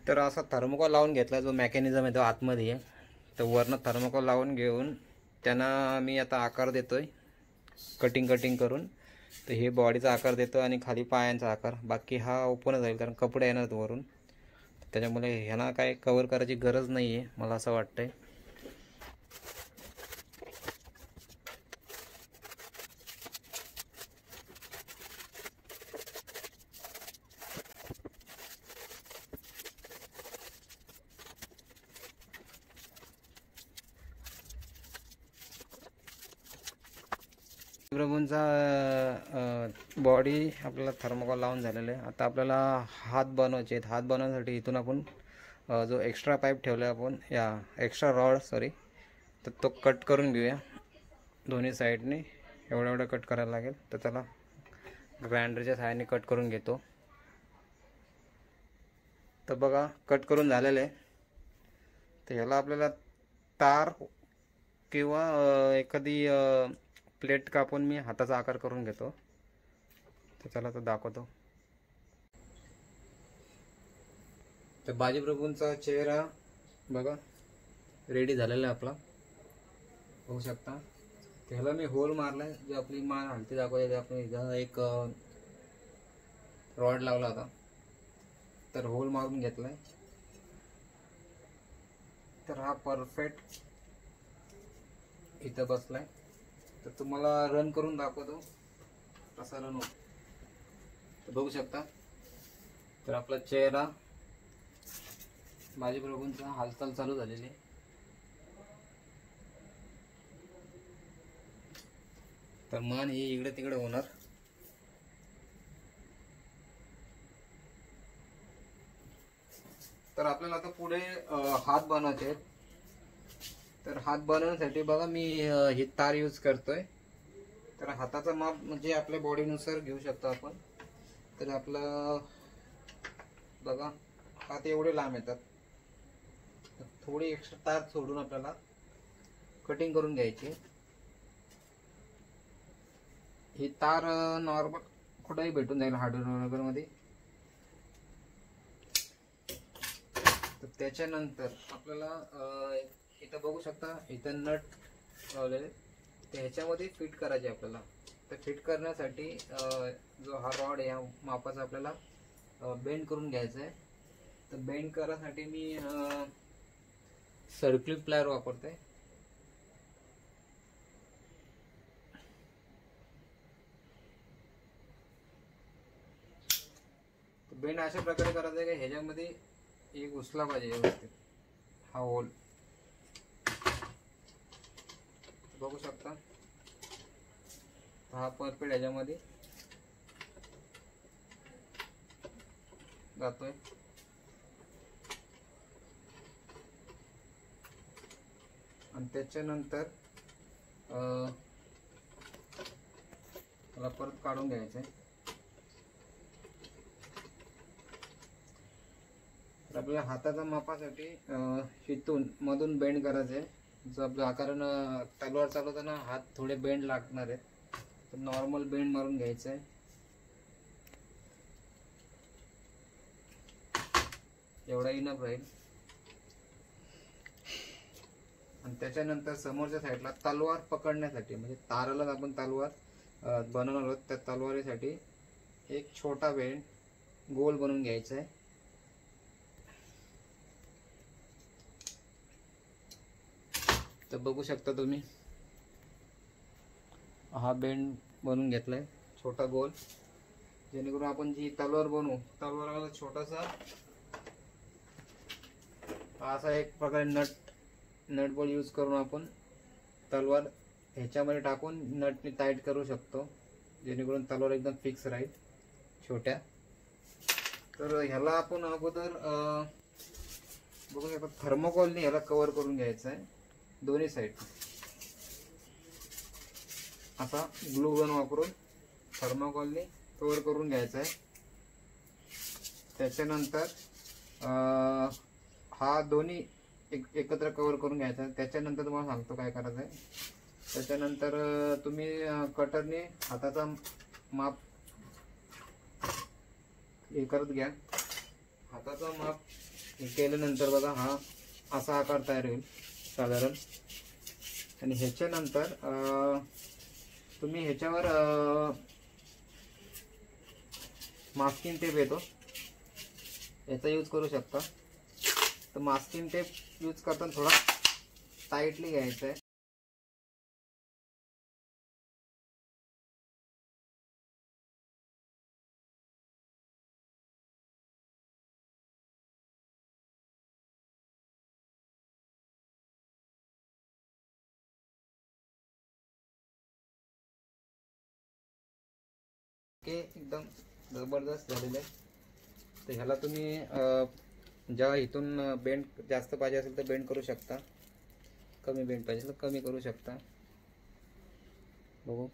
तर असा थर्मोकॉल लावून घेतला, जो मेकॅनिझम आहे तो आतमध्ये आहे. तर वरनं थर्मोकॉल लावून घेऊन त्यांना मी आता आकार देतोय कटिंग करून. तर हे बॉडीचा आकार देतो आणि खाली पायांचा आकार, बाकी हा ओपनच जाईल कारण कपडे येणार वरून. त्याच्यामुळे ह्यांना काय कवर करायची गरज नाही आहे मला असं वाटतंय. प्रभूंचा बॉडी आपल्याला थर्मोकॉल लावून झालेला आहे. आता आपल्याला हात बनवायचे आहेत. हात बनवण्यासाठी इथून आपण जो एक्स्ट्रा पाईप ठेवला आपण, या एक्स्ट्रा रॉड तर तो कट करून घेऊया दोन्ही साईडने. एवढं कट करायला लागेल. तर त्याला ग्राइंडरच्या सहाय्याने कट करून घेतो. तर बघा कट करून झालेलं आहे. तर ह्याला आपल्याला तार किंवा एखादी प्लेट कापून मी हाताचा आकार करून घेतो. तर चला तर दाखवतो. तर बाजीप्रभूंचा चेहरा बघा रेडी झालेला आहे आपला, होऊ शकता. त्याला मी होल मारलाय, जो आपली मान हलती दाखवायची. आपण इथं एक रॉड लावला होता, तर होल मारून घेतलाय. तर हा परफेक्ट इथं बसलाय. तर तुम्हाला रन करून दाखवतो कसा रन होतो. तर बघू शकता. तर आपला चेहरा बाजीप्रभूंचा हालचाल चालू झालेली आहे. तर मान ही इकडे तिकडे होणार. तर आपल्याला आता पुढे हात बनवायचे आहेत. तर हात बनवण्यासाठी बघा मी ही तार यूज करतोय. तर हाताचा माप म्हणजे आपल्या बॉडीनुसार घेऊ शकतो आपण. तर आपलं बघा हात एवढे लांब येतात. थोडी एक्स्ट्रा तार सोडून आपल्याला कटिंग करून घ्यायची. ही तार नॉर्मल कुठेही भेटून जाईल हार्डवेअर मध्ये. तर त्याच्यानंतर आपल्याला इथं बघू शकता, इथं नट लावलेले, तर ह्याच्यामध्ये फिट करायचे आपल्याला. तर फिट करण्यासाठी जो हा रॉड या मापाचा आपल्याला बेंड करून घ्यायचा आहे. तर बेंड करण्यासाठी मी सर्कल प्लायर वापरते. बेंड अशा प्रकारे करायचं आहे की ह्याच्यामध्ये एक घुसला पाहिजे व्यवस्थित हा होल. बघू शकता हा परफेक्ट ह्याच्यामध्ये जातोय. आणि त्याच्यानंतर मला परत काढून घ्यायचं आहे. आपल्या हाताच्या मापासाठी इथून मधून बेंड करायचं आहे. जो आपलं आकारण तलवार चालवताना हात थोडे बेंड लागणार आहेत. तर नॉर्मल बेंड मारून घ्यायचं आहे. एवढा इनफ राहील. आणि त्याच्यानंतर समोरच्या साईडला तलवार पकडण्यासाठी, म्हणजे ताराला आपण तलवार बनवणार आहोत, त्या तलवारीसाठी एक छोटा बेंड गोल बनवून घ्यायचा आहे. तर बघू शकता तुम्ही हा बेंड बनवून घेतलाय छोटा गोल, जेणेकरून आपण जी तलवार बनवू, तलवाराला छोटासा असा एक प्रकारे नट बोल्ट यूज करून आपण तलवार ह्याच्यामध्ये टाकून नटने टाईट करू शकतो, जेणेकरून तलवार एकदम फिक्स राहील छोट्या. तर ह्याला आपण अगोदर बघू शकता थर्मोकॉलने ह्याला कव्हर करून घ्यायचं आहे दोन्ही साईड. असा ग्लू गन वापरून थर्मोकॉलने कव्हर करून घ्यायचा आहे. त्याच्यानंतर हा दोन्ही एकत्र कव्हर करून घ्यायचा आहे. त्याच्यानंतर तुम्हाला सांगतो काय करायचं आहे. त्याच्यानंतर तुम्ही कटरने हाताचा माप हे करत घ्या. हाताचा माप केल्यानंतर बघा हा असा आकार तयार होईल साधारण. आणि ह्याच्यानंतर तुम्ही ह्याच्यावर मास्किंग टेप येतो याचा यूज करू शकता. तर मास्किंग टेप यूज करताना थोडा टाईटली घ्यायचा आहे. एकदम जबरदस्त झालेलं आहे. तर ह्याला तुम्ही जेव्हा इथून बेंड जास्त पाहिजे असेल तर बेंड करू शकता, कमी बेंड पाहिजे तर कमी करू शकता. बघू.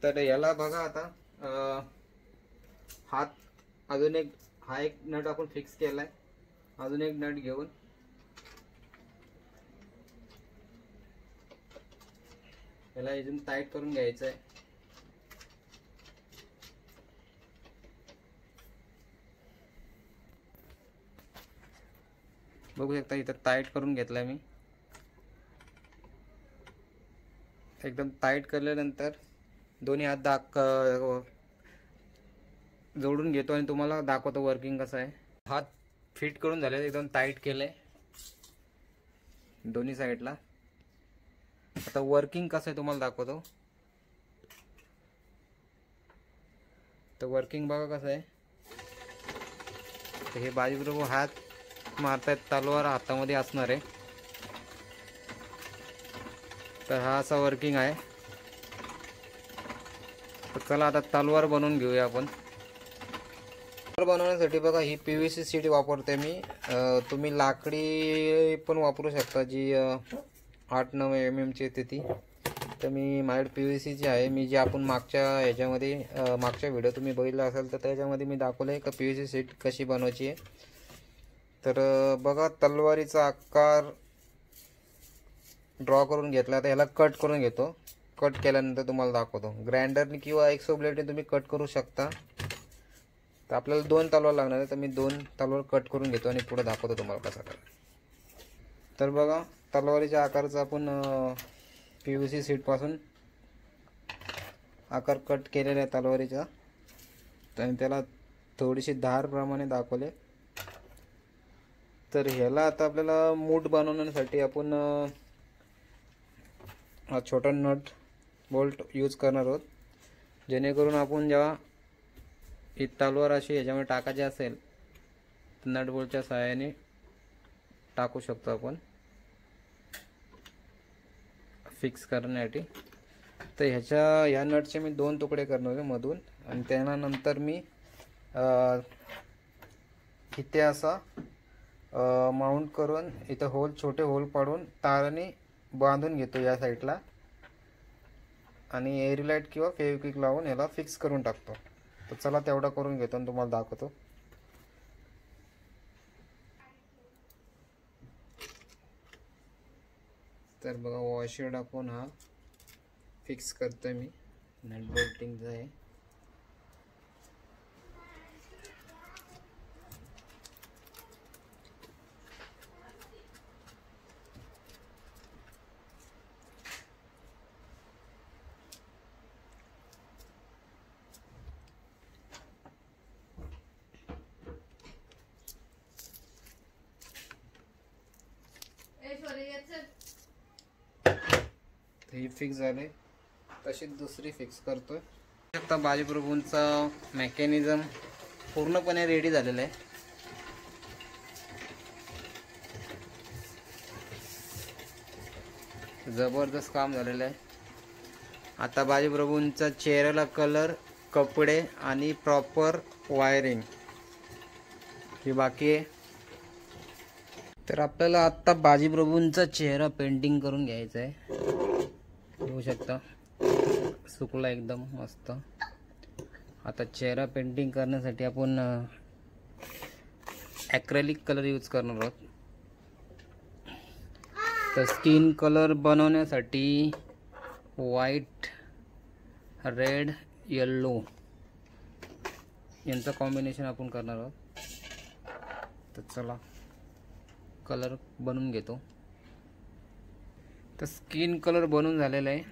तर याला बघा आता हात अजून एक, हा एक नट आपण फिक्स केलाय. अजून एक नट घेऊन याला इथून टाईट करून घ्यायचं आहे. बघू शकता इथं टाईट करून घेतलाय मी. एकदम टाईट केल्यानंतर दोन्ही हात जोडून घेतो आणि तुम्हाला दाखवतो वर्किंग कसं आहे. हात फिट करून झाले, एकदम टाईट केलंय दोन्ही साईडला. आता वर्किंग कसं आहे तुम्हाला दाखवतो. तर वर्किंग बघा कसं आहे. तर हे बाजूबरोबर हात मारतायत, तलवार हातामध्ये असणार आहे. तर हा असा वर्किंग आहे. तर चला आता तलवार बनवून घेऊया आपण. तलवार बनवण्यासाठी बघा ही PVC शीट वापरते मी. तुम्ही लाकडी पण वापरू शकता जी 8-9 mm ची येते ती. तर मी माझ्याकडे PVC ची आहे. मी जी आपण मागच्या ह्याच्यामध्ये मागच्या व्हिडिओ तुम्ही बघितला असेल तर त्याच्यामध्ये मी दाखवलं आहे का PVC शीट कशी बनवायची आहे. तर बघा तलवारीचा आकार ड्रॉ करून घेतला. आता ह्याला कट करून घेतो. कट केल्यानंतर तुम्हाला दाखवतो. ग्राइंडरने किंवा एक्सो ब्लेडने तुम्ही कट करू शकता. तर आपल्याला 2 तलवार लागणार आहे, तर मी 2 तलवार कट करून घेतो आणि पुढे दाखवतो तुम्हाला कसं करायचं. तर बघा तलवारीच्या आकाराचा आपण PVC शीट पासून आकार कट केलेला आहे तलवारीचा. आणि त्याला थोडीशी धार प्रमाणे दाखवले. तर ह्याला आता आपल्याला मूठ बनवण्यासाठी आपण हा छोटा नट बोल्ट यूज करणार आहोत. जेणेकरून आपण जेव्हा ही तलवार अशी ह्याच्यामध्ये टाकायची असेल तर नट बोल्टच्या सहाय्याने टाकू शकतो आपण फिक्स करण्यासाठी. तर ह्या नटचे मी 2 तुकडे करणार आहे मधून. आणि त्यानंतर मी इथे असा माउंट करून इथं छोटे होल पाडून ताराने बांधून घेतो या साईडला. आणि एअरलाइट किंवा फेविक्विक लावून याला फिक्स करून टाकतो. तर चला तेवढा करून घेतो आणि तुम्हाला दाखवतो. तर बघा वॉशर टाकून हा फिक्स करतोय मी. नट बोल्टिंगचा आहे. ही फिक्स झाले. तशीच दुसरी फिक्स करतोय. आता बाजीप्रभूंचा मेकॅनिझम पूर्णपणे रेडी झालेला आहे. जबरदस्त काम झालेलं आहे. आता बाजीप्रभूंचा चेहऱ्याला कलर, कपडे आणि प्रॉपर वायरिंग ही बाकी आहे. तर आपल्याला आता बाजीप्रभूंचा चेहरा पेंटिंग करून घ्यायचा आहे. बघू शकता सुकला एकदम मस्त. आता चेहरा पेंटिंग करण्यासाठी आपण ॲक्रेलिक कलर यूज करणार आहोत. तर स्किन कलर बनवण्यासाठी व्हाईट, रेड, येल्लो यांचं कॉम्बिनेशन आपण करणार आहोत. तर चला कलर बनवून घेतो. तर स्किन कलर बनवून झालेला आहे.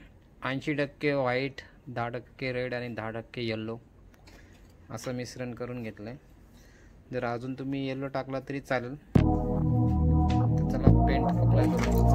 80% व्हाईट, 10% रेड आणि 10% येल्लो असं मिश्रण करून घेतलं आहे. जर अजून तुम्ही येल्लो टाकला तरी चालेल. तर चला पेंट अप्लाय करू.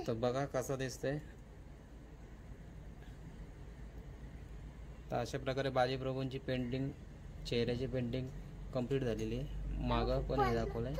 तर बघा कसं दिसतंय. तर अशा प्रकारे बाजीप्रभूंची पेंटिंग, चेहऱ्याची पेंटिंग कंप्लीट झालेली आहे. मागं पण हे दाखवलंय.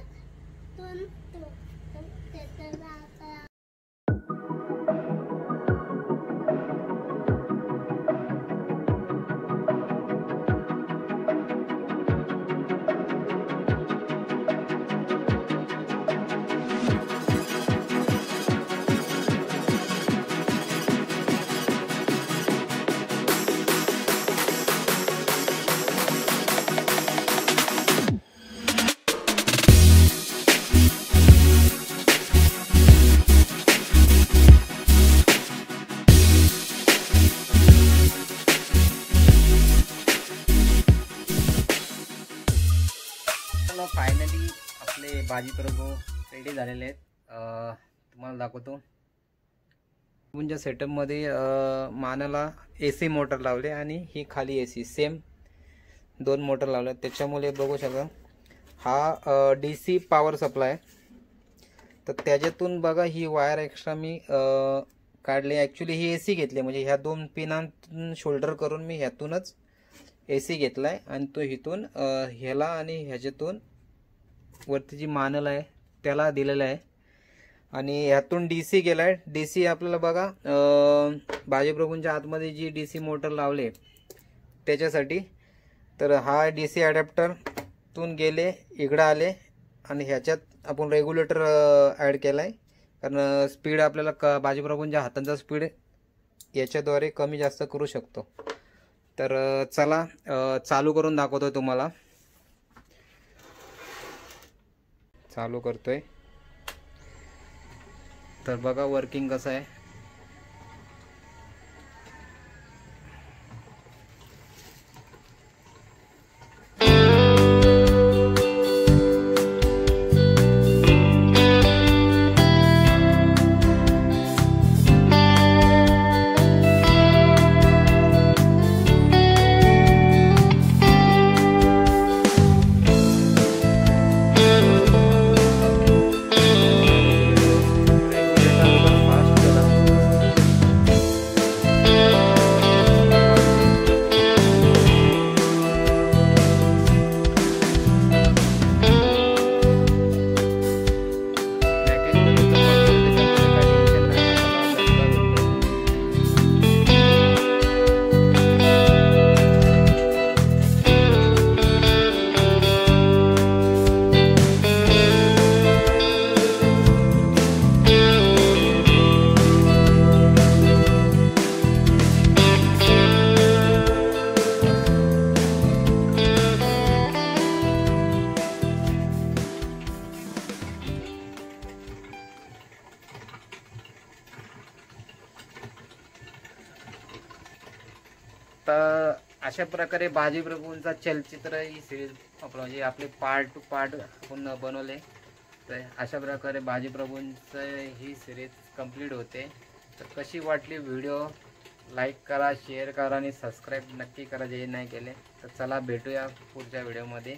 फायनली आपले बाजीप्रभू रेडी झालेले आहेत. तुम्हाला दाखवतो. तुमच्या सेटअपमध्ये मानाला AC मोटर लावले आणि ही खाली AC सेम 2 मोटर लावले. त्याच्यामुळे बघू शकता हा DC पॉवर सप्लाय. तर त्याच्यातून बघा ही वायर एक्स्ट्रा मी काढली. ॲक्च्युली ही AC घेतली, म्हणजे ह्या 2 पिनांतून शोल्डर करून मी ह्यातूनच AC घेतलाय आणि तो इथून ह्याला आणि ह्याच्यातून वरती जी मानल आहे त्याला दिलेला आहे. आणि ह्यातून DC गेलाय. DC आपल्याला बघा बाजीप्रभूंच्या आतमध्ये जी DC मोटर लावले त्याच्यासाठी. तर हा DC अडॅप्टर तून गेले इकडं आले आणि ह्याच्यात आपण रेग्युलेटर ॲड केलाय. कारण स्पीड आपल्याला बाजीप्रभूंच्या हातांचा स्पीड याच्याद्वारे कमी जास्त करू शकतो. तर चला चालू करून दाखवतोय तुम्हाला. चालू करतोय. तर बघा वर्किंग कसं आहे. अशा प्रकारे बाजी प्रभूंचा चलचित्र ही सिरीज आपलं म्हणजे आपले पार्ट टू पार्ट आपण बनवले. तर अशा प्रकारे बाजी प्रभूंचं ही सिरीज कंप्लीट होते. तर कशी वाटली व्हिडिओ, लाईक करा, शेअर करा आणि सबस्क्राईब नक्की करा जे नाही केले. तर चला भेटूया पुढच्या व्हिडिओमध्ये.